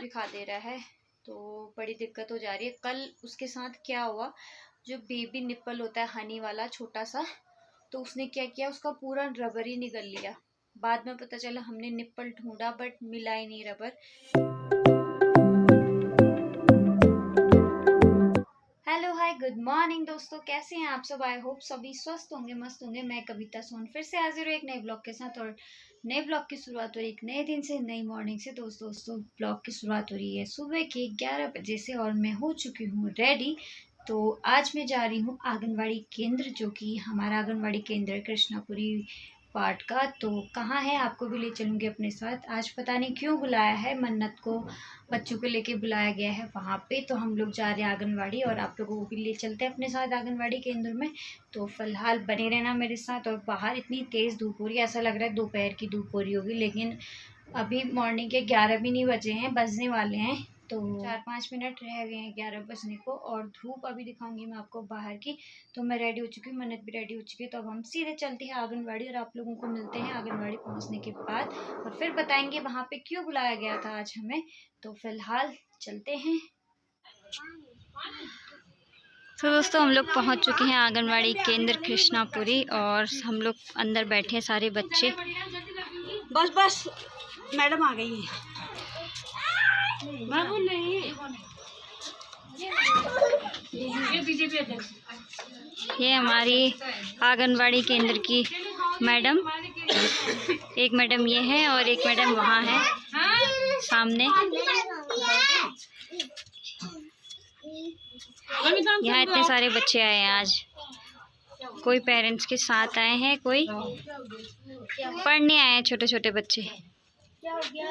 दिखा दे रहा है तो बड़ी दिक्कत हो जा रही है। कल उसके साथ क्या हुआ, जो बेबी निप्पल होता है हनी वाला छोटा सा, तो उसने क्या किया, उसका पूरा रबर ही निकल लिया। बाद में पता चला, हमने निप्पल ढूंढा बट मिला ही नहीं rubber. Hello hi good morning दोस्तों, कैसे हैं आप सब। आई होप सभी स्वस्थ होंगे, मस्त होंगे। मैं कविता सोन फिर से हाजिर हूँ एक नए ब्लॉग के साथ। और नए ब्लॉग की शुरुआत हो रही है एक नए दिन से, नई मॉर्निंग से। दोस्तों ब्लॉग की शुरुआत हो रही है सुबह के 11 बजे से और मैं हो चुकी हूँ रेडी। तो आज मैं जा रही हूँ आंगनवाड़ी केंद्र, जो कि हमारा आंगनवाड़ी केंद्र है कृष्णापुरी पार्ट का। तो कहाँ है, आपको भी ले चलूँगी अपने साथ। आज पता नहीं क्यों बुलाया है, मन्नत को बच्चों को लेके बुलाया गया है वहाँ पे। तो हम लोग जा रहे हैं आंगनवाड़ी और आप लोगों को भी ले चलते हैं अपने साथ आंगनवाड़ी केंद्र में। तो फिलहाल बने रहना मेरे साथ। और बाहर इतनी तेज़ धूप हो रही है, ऐसा लग रहा है दोपहर की धूप हो रही होगी, लेकिन अभी मॉर्निंग के 11 भी नहीं बजे हैं, बजने वाले हैं। तो 4-5 मिनट रह गए हैं 11 बजने को। और धूप अभी दिखाऊंगी मैं आपको बाहर की। तो मैं रेडी हो चुकी हूँ, मन्नत भी रेडी हो चुकी है। तो अब हम सीधे चलते हैं आंगनवाड़ी और आप लोगों को मिलते हैं आंगनवाड़ी पहुँचने के बाद। और फिर बताएंगे वहाँ पे क्यों बुलाया गया था आज हमें। तो फिलहाल चलते हैं। तो दोस्तों हम लोग पहुँच चुके हैं आंगनवाड़ी केंद्र कृष्णापुरी और हम लोग अंदर बैठे हैं सारे बच्चे। बस मैडम आ गई है। बाबू नहीं, ये बीजेपी अध्यक्ष, ये हमारी आंगनवाड़ी केंद्र की मैडम, एक मैडम ये है और एक मैडम वहाँ है सामने। यहाँ इतने सारे बच्चे आए हैं आज, कोई पेरेंट्स के साथ आए हैं, कोई पढ़ने आए हैं, छोटे छोटे बच्चे। क्या हो गया?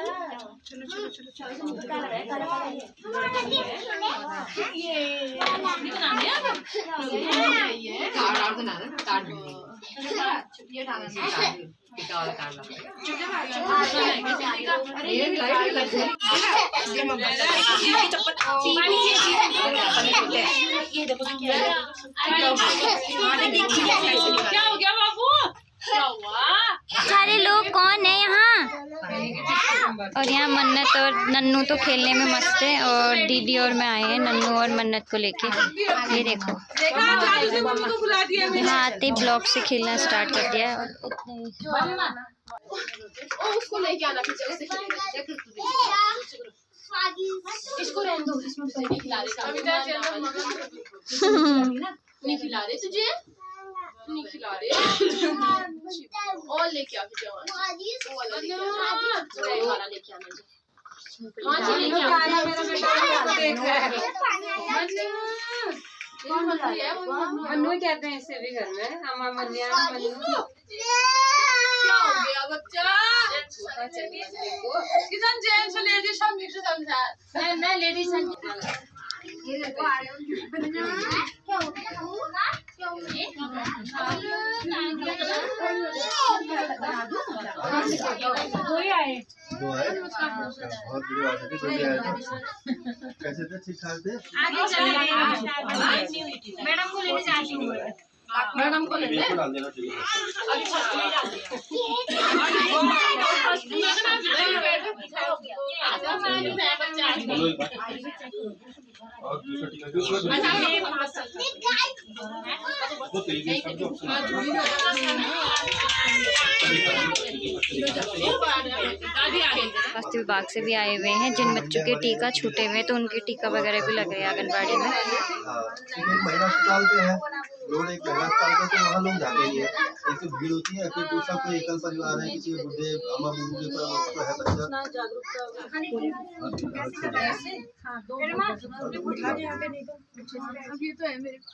सारे लोग कौन है यहाँ? और यहाँ मन्नत और नन्नू तो खेलने में मस्त है और दीदी और मैं आए हैं नन्नू और मन्नत को लेके। ये देखो, यहाँ आते ही ब्लॉक से खेलना स्टार्ट कर दिया है। उसको लेके आना, इसको रहने दो, इसमें नहीं खिला रहे तुझे, नहीं खिला रहे। और लेके आके जाओ, लेके आना। मन्नू कहते हैं इसे भी घर में, हम मन्नू। क्या हो गया बच्चा? किसान जेंट्स लेडीज सब मिक्स समझा ना, लेडीज दो आए, बहुत बड़ी बात है। दो भी आए थे, कैसे थे? ठीक ठाक थे। मैडम को लेने जाती हूँ, मैडम को लेने डाल देना चाहिए। और दूसरा स्वास्थ्य विभाग से भी आए हुए हैं, जिन बच्चों के टीका छूटे हुए तो उनके टीका वगैरह भी लग रहे हैं आंगनबाड़ी में। महिला अस्पताल पे है रोड, एक महिला अस्पताल पे, तो वहाँ लोग जाते ही है। एक तो भीड़ होती है, फिर दूसरा कोई एकल परिवार है, किसी बुढ़े अम्मा बूढ़े पर है बच्चा। अभी तो है मेरे पास।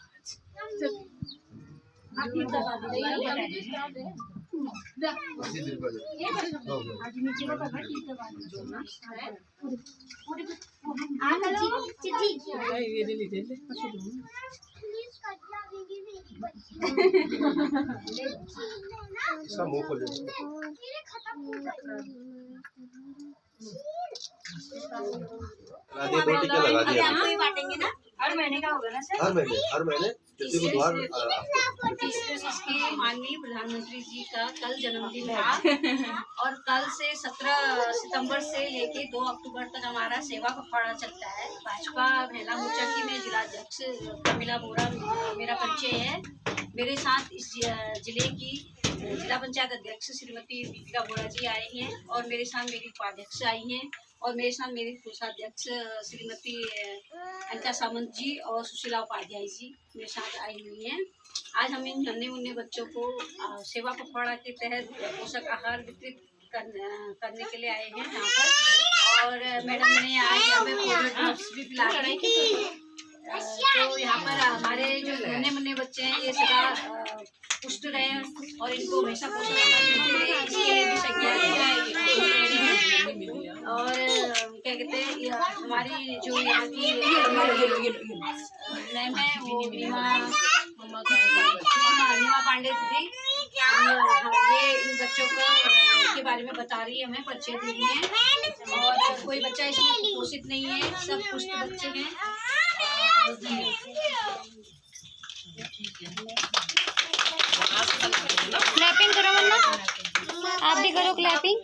इसका मुंह खोल लगा दिए, 2 टीके लगा दिए। हर महीने का होगा ना सर? हर महीने किसी बुधवार तीसरे इसके माननीय प्रधानमंत्री जी का कल जन्मदिन था और कल से 17 सितंबर से लेके 2 अक्टूबर तक हमारा सेवा पखवाड़ा चलता है। भाजपा महिला मोर्चा की मैं जिलाध्यक्ष प्रमिला बोरा मेरा परिचय है। मेरे साथ इस जिले की जिला पंचायत अध्यक्ष श्रीमती दीपिका बोरा जी आई हैं और मेरे साथ मेरी उपाध्यक्ष आई हैं और मेरे साथ मेरी कोषाध्यक्ष श्रीमती अनिता सामंत जी और सुशीला उपाध्याय जी मेरे साथ आई हुई हैं। आज हम इन नन्हे मुन्ने बच्चों को सेवा पखवाड़ा के तहत पोषक आहार वितरित करने के लिए आए हैं यहाँ पर और मैडम ने आज हमें ड्रॉप्स भी पिलाए हैं। तो यहाँ पर हमारे जो नन्हे मुन्ने बच्चे हैं ये सदा पुष्ट रहे और इनको हमेशा पोषक आहार मिलते रहे इसके लिए भी संज्ञान और क्या कहते हैं हमारी जो यहाँ की मैम है वो रीमा पांडे दीदी ये इन बच्चों को के बारे में बता रही है, हमें परिचय दे रही है और कोई बच्चा इसमें कुपोषित नहीं है, सब पुष्ट बच्चे हैं। क्लैपिंग करो मन्ना, आप भी करो क्लैपिंग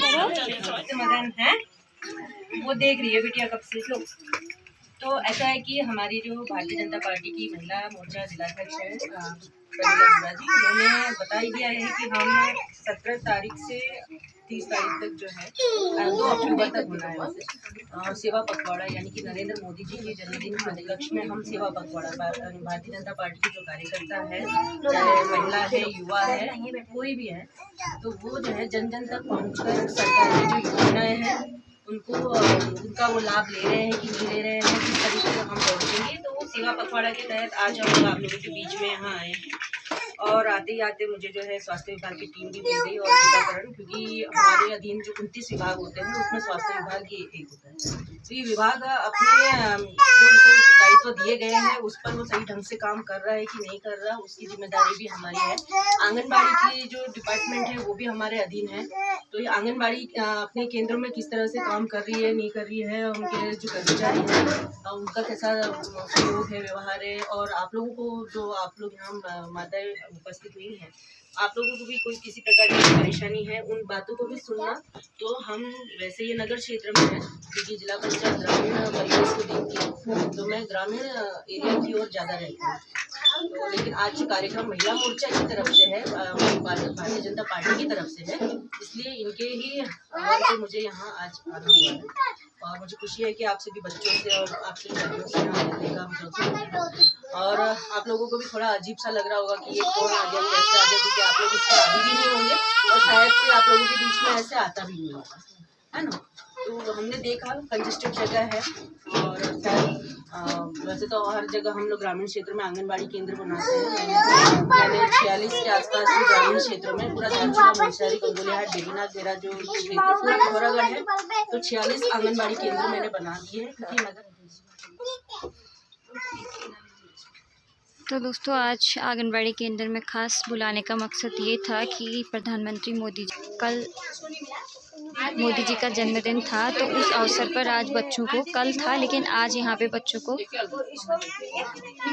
करो। समाधान है वो देख रही है बिटिया कब से लोग। तो ऐसा है कि हमारी जो भारतीय जनता पार्टी की महिला मोर्चा जिलाध्यक्ष है प्रमिला बोरा जी, उन्होंने बता ही दिया है कि हम 17 तारीख से 30 तारीख तक जो है 2 अक्टूबर तक होना है सेवा पखवाड़ा, यानी कि नरेंद्र मोदी जी के जन्मदिन के उपलक्ष्य में हम सेवा पखवाड़ा भारतीय जनता पार्टी के जो कार्यकर्ता है, चाहे महिला है युवा है कोई भी है, तो वो जो है जन जन तक पहुँचकर सरकार की जो योजनाएं हैं उनका वो लाभ ले रहे हैं कि नहीं ले रहे हैं, किस तरीके से हम पहुँचेंगे। तो वो सेवा पखवाड़ा के तहत आज हम आप लोगों के बीच में यहाँ आए हैं और आते ही आते मुझे जो है स्वास्थ्य विभाग की टीम भी मिल गई और टीकाकरण, क्योंकि हमारे अधीन जो 29 विभाग होते हैं उसमें स्वास्थ्य विभाग ही एक होता है। तो ये विभाग अपने जो दायित्व दिए गए हैं उस पर वो सही ढंग से काम कर रहा है कि नहीं कर रहा, उसकी जिम्मेदारी भी हमारी है। आंगनबाड़ी की जो डिपार्टमेंट है वो भी हमारे अधीन है। तो ये आंगनबाड़ी अपने केंद्रों में किस तरह से काम कर रही है नहीं कर रही है, उनके जो कर्मचारी हैं उनका कैसा सहयोग है व्यवहार है, और आप लोगों को जो आप लोग यहाँ माताएं उपस्थित हुई हैं आप लोगों को भी कोई किसी प्रकार की परेशानी है उन बातों को भी सुनना। तो हम वैसे ये नगर क्षेत्र में है क्योंकि जिला पंचायत ग्रामीण परिवेश को देखती है तो मैं ग्रामीण एरिया की ओर ज़्यादा रहती हूँ। तो लेकिन आज कार्यक्रम महिला मोर्चा की तरफ से है, भारतीय जनता पार्टी की तरफ से है, इसलिए इनके ही तो मुझे यहाँ आज आना हुआ है और मुझे खुशी है कि आप सभी बच्चों से और आपके घरों से यहाँ मिलने का मुझे और आप लोगों को भी थोड़ा अजीब सा लग रहा होगा कि ये कौन आ गया कैसे आ गया, क्योंकि आप लोग इससे आदि भी नहीं होंगे और शायद कोई आप लोगों के बीच में ऐसे आता भी नहीं होगा, है ना। तो हमने देखा कंजेस्टेड जगह है और वैसे तो हर जगह हम लोग ग्रामीण क्षेत्र में आंगनबाड़ी केंद्र बनाते हैं। मैंने 46 के आसपास भी ग्रामीण क्षेत्र में पूरा झारखंड मुंशियारी गंगोलीहाट बेबीनाथ मेरा जो क्षेत्र पूरा पिथौरागढ़ है, तो 46 आंगनबाड़ी केंद्र मैंने बना दिए हैं क्योंकि नगर। तो दोस्तों आज आंगनबाड़ी केंद्र में खास बुलाने का मकसद ये था कि प्रधानमंत्री मोदी जी कल मोदी जी का जन्मदिन था, तो उस अवसर पर आज बच्चों को कल था लेकिन आज यहाँ पे बच्चों को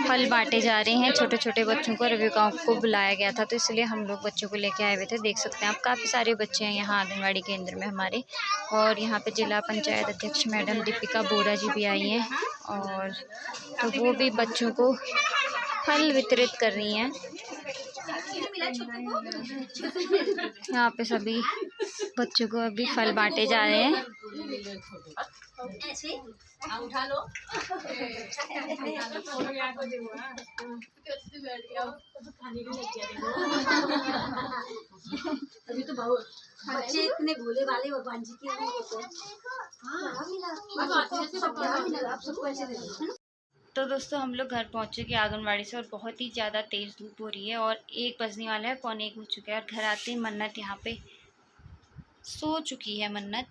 फल बांटे जा रहे हैं। छोटे छोटे बच्चों को रविकाओं को बुलाया गया था तो इसलिए हम लोग बच्चों को लेके आए हुए थे। देख सकते हैं आप काफ़ी सारे बच्चे हैं यहाँ आंगनबाड़ी केंद्र में हमारे, और यहाँ पे जिला पंचायत अध्यक्ष मैडम दीपिका बोरा जी भी आई हैं और तो वो भी बच्चों को फल वितरित कर रही हैं। यहाँ पे सभी बच्चों को अभी फल बांटे जा रहे हैं। उठा लो अभी तो बहुत बच्चे इतने भोले वाले भगवान जी के आप सबको ऐसे दे दो। तो दोस्तों हम लोग घर पहुँचे कि आंगनबाड़ी से और बहुत ही ज़्यादा तेज़ धूप हो रही है और 1 बजने वाला है, 1:45 हो चुका है और घर आते ही मन्नत यहाँ पे सो चुकी है मन्नत,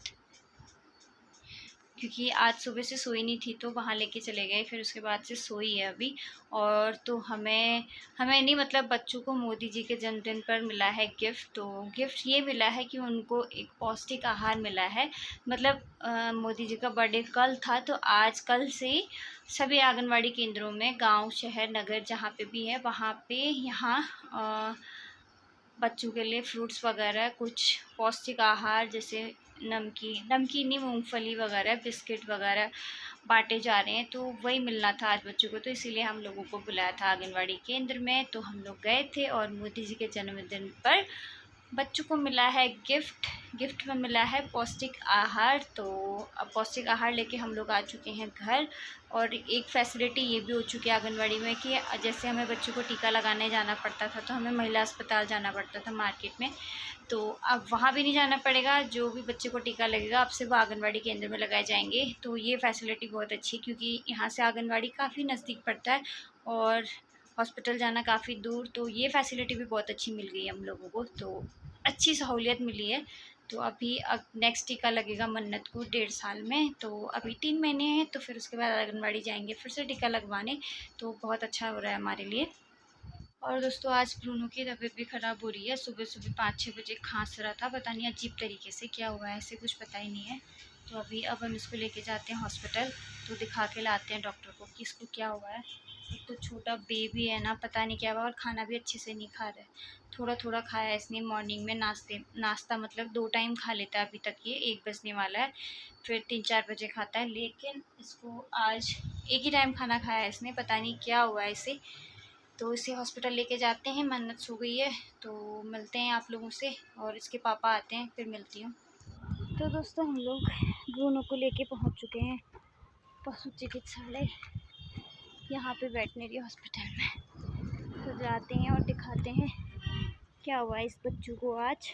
क्योंकि आज सुबह से सोई नहीं थी तो वहाँ लेके चले गए, फिर उसके बाद से सोई है अभी। और तो हमें नहीं मतलब बच्चों को मोदी जी के जन्मदिन पर मिला है गिफ्ट। तो गिफ्ट ये मिला है कि उनको एक पौष्टिक आहार मिला है। मतलब मोदी जी का बर्थडे कल था, तो आज कल से सभी आंगनवाड़ी केंद्रों में, गांव शहर नगर जहाँ पे भी है वहाँ पे यहाँ बच्चों के लिए फ्रूट्स वगैरह, कुछ पौष्टिक आहार जैसे नमकीनी मूंगफली वगैरह, बिस्किट वगैरह बांटे जा रहे हैं। तो वही मिलना था आज बच्चों को, तो इसीलिए हम लोगों को बुलाया था आंगनवाड़ी केंद्र में। तो हम लोग गए थे और मोदी जी के जन्मदिन पर बच्चों को मिला है गिफ्ट में मिला है पौष्टिक आहार। तो अब पौष्टिक आहार लेके हम लोग आ चुके हैं घर। और एक फैसिलिटी ये भी हो चुकी है आंगनवाड़ी में कि जैसे हमें बच्चों को टीका लगाने जाना पड़ता था तो हमें महिला अस्पताल जाना पड़ता था मार्केट में, तो अब वहाँ भी नहीं जाना पड़ेगा। जो भी बच्चे को टीका लगेगा अब से वो आंगनवाड़ी केंद्र में लगाए जाएंगे। तो ये फैसिलिटी बहुत अच्छी, क्योंकि यहाँ से आंगनवाड़ी काफ़ी नज़दीक पड़ता है और हॉस्पिटल जाना काफ़ी दूर। तो ये फैसिलिटी भी बहुत अच्छी मिल गई हम लोगों को, तो अच्छी सहूलियत मिली है। तो अभी अब नेक्स्ट टीका लगेगा मन्नत को 1.5 साल में, तो अभी 3 महीने हैं, तो फिर उसके बाद आंगनवाड़ी जाएंगे फिर से टीका लगवाने। तो बहुत अच्छा हो रहा है हमारे लिए। और दोस्तों आज ब्रूनो की तबीयत भी ख़राब हो रही है। सुबह 5-6 बजे खांस रहा था, पता नहीं अजीब तरीके से, क्या हुआ है ऐसे कुछ पता ही नहीं है। तो अब हम इसको लेके जाते हैं हॉस्पिटल, तो दिखा के लाते हैं डॉक्टर को कि इसको क्या हुआ है। एक तो छोटा बेबी है ना, पता नहीं क्या हुआ, और खाना भी अच्छे से नहीं खा रहा है। थोड़ा थोड़ा खाया है इसने मॉर्निंग में, नाश्ता मतलब 2 टाइम खा लेता है अभी तक, ये 1 बजने वाला है, फिर 3-4 बजे खाता है। लेकिन इसको आज एक ही टाइम खाना खाया है इसने, पता नहीं क्या हुआ है इसे। तो इसे हॉस्पिटल लेके जाते हैं, मन्नत सो गई है। तो मिलते हैं आप लोगों से, और इसके पापा आते हैं फिर मिलती हूँ। तो दोस्तों हम लोग ब्रूनो को लेके पहुँच चुके हैं पशु चिकित्सालय, यहाँ पे वेटनरी हॉस्पिटल में। तो जाते हैं और दिखाते हैं क्या हुआ है इस बच्चों को आज।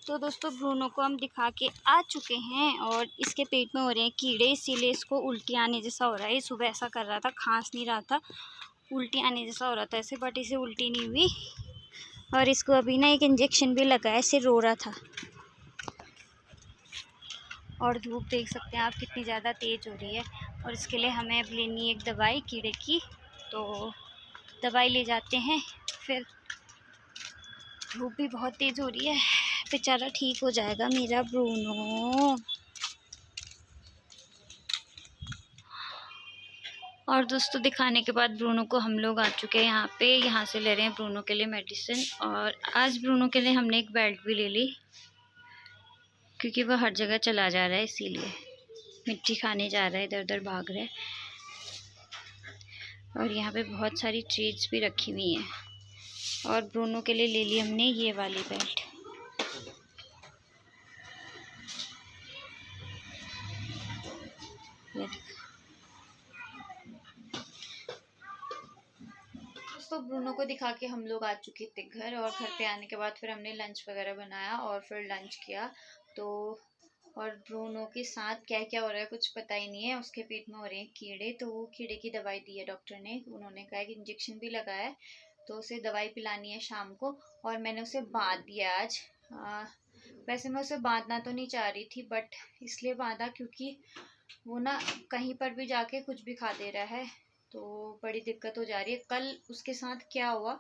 तो दोस्तों ब्रूनो को हम दिखा के आ चुके हैं और इसके पेट में हो रहे हैं कीड़े, इसीलिए इसको उल्टी आने जैसा हो रहा है। सुबह ऐसा कर रहा था, खांस नहीं रहा था, उल्टी आने जैसा हो रहा था ऐसे, बट इसे उल्टी नहीं हुई। और इसको अभी ना एक इंजेक्शन भी लगा है, इसे रो रहा था। और धूप देख सकते हैं आप कितनी ज़्यादा तेज़ हो रही है, और इसके लिए हमें अब लेनी है एक दवाई कीड़े की। तो दवाई ले जाते हैं, फिर धूप भी बहुत तेज़ हो रही है, बेचारा ठीक हो जाएगा मेरा ब्रूनो। और दोस्तों दिखाने के बाद ब्रूनो को हम लोग आ चुके हैं यहाँ पे, यहाँ से ले रहे हैं ब्रूनो के लिए मेडिसिन। और आज ब्रूनो के लिए हमने एक बेल्ट भी ले ली, क्योंकि वह हर जगह चला जा रहा है, इसीलिए मिट्टी खाने जा रहा है, इधर उधर भाग रहा है। और यहाँ पे बहुत सारी ट्रीट्स भी रखी हुई हैं। और ब्रूनो के लिए ले ली हमने ये वाली बेल्ट। दोस्तों ब्रूनो को दिखा के हम लोग आ चुके थे घर, और घर पे आने के बाद फिर हमने लंच वगैरह बनाया और फिर लंच किया। तो और ब्रूनो के साथ क्या क्या हो रहा है कुछ पता ही नहीं है, उसके पेट में हो रहे हैं कीड़े। तो वो कीड़े की दवाई दी है डॉक्टर ने, उन्होंने कहा कि इंजेक्शन भी लगाया है, तो उसे दवाई पिलानी है शाम को। और मैंने उसे बांध दिया आज। वैसे मैं उसे बांधना तो नहीं चाह रही थी, बट इसलिए बांधा क्योंकि वो ना कहीं पर भी जाके कुछ भी खा दे रहा है, तो बड़ी दिक्कत हो जा रही है। कल उसके साथ क्या हुआ,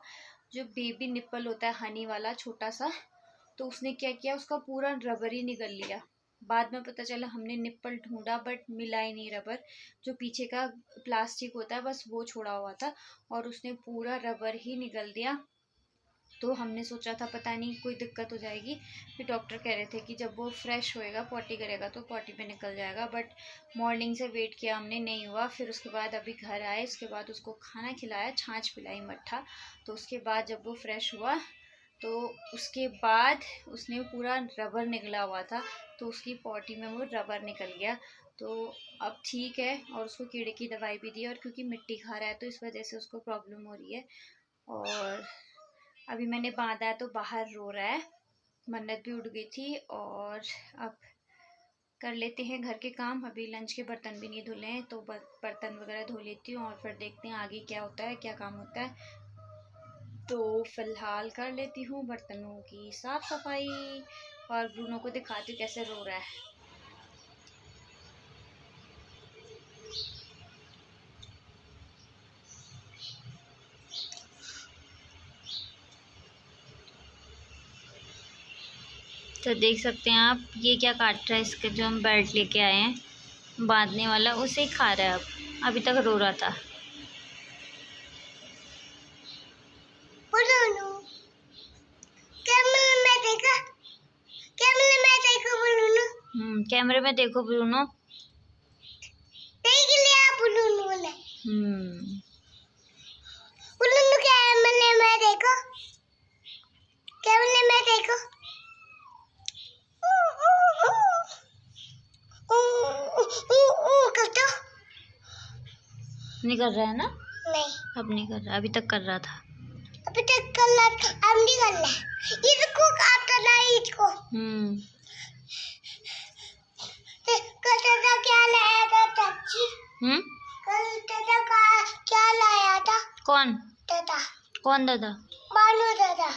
जो बेबी निप्पल होता है हनी वाला छोटा सा, तो उसने क्या किया, उसका पूरा रबर ही निगल लिया। बाद में पता चला, हमने निप्पल ढूंढा बट मिला ही नहीं रबर, जो पीछे का प्लास्टिक होता है बस वो छोड़ा हुआ था, और उसने पूरा रबर ही निगल दिया। तो हमने सोचा था पता नहीं कोई दिक्कत हो जाएगी, फिर डॉक्टर कह रहे थे कि जब वो फ्रेश होएगा पॉटी करेगा तो पॉटी पे निकल जाएगा। बट मॉर्निंग से वेट किया हमने, नहीं हुआ। फिर उसके बाद अभी घर आए, उसके बाद उसको खाना खिलाया, छाछ पिलाई मट्ठा। तो उसके बाद जब वो फ्रेश हुआ तो उसके बाद उसने पूरा रबर निकला हुआ था, तो उसकी पॉटी में वो रबर निकल गया। तो अब ठीक है, और उसको कीड़े की दवाई भी दी, और क्योंकि मिट्टी खा रहा है तो इस वजह से उसको प्रॉब्लम हो रही है। और अभी मैंने बांधा है तो बाहर रो रहा है, मन्नत भी उठ गई थी। और अब कर लेते हैं घर के काम, अभी लंच के बर्तन भी नहीं धुले हैं, तो बर्तन वगैरह धो लेती हूँ, और फिर देखते हैं आगे क्या होता है, क्या काम होता है। तो फिलहाल कर लेती हूँ बर्तनों की साफ़ सफाई। और ब्रूनो को दिखाती हूँ कैसे रो रहा है। तो देख सकते हैं आप, ये क्या काट रहा है, इसका जो हम बेल्ट लेके आए हैं बांधने वाला, उसे ही खा रहा है। अब अभी तक रो रहा था। कैमरे में देखो ब्रूनो। देख लिया ब्रूनो ने। ब्रूनो कैमरे में देखो, कैमरे में देखो। नहीं कर रहा है ना? नहीं, अब नहीं कर रहा, अभी तक कर रहा था। अभी तक कर रहा था, अब नहीं कर रहा। इसको काटना है, इसको। कल दादा क्या लाया था चाची? कल दादा क्या लाया था? कौन दादा? कौन दादा? मानू दादा।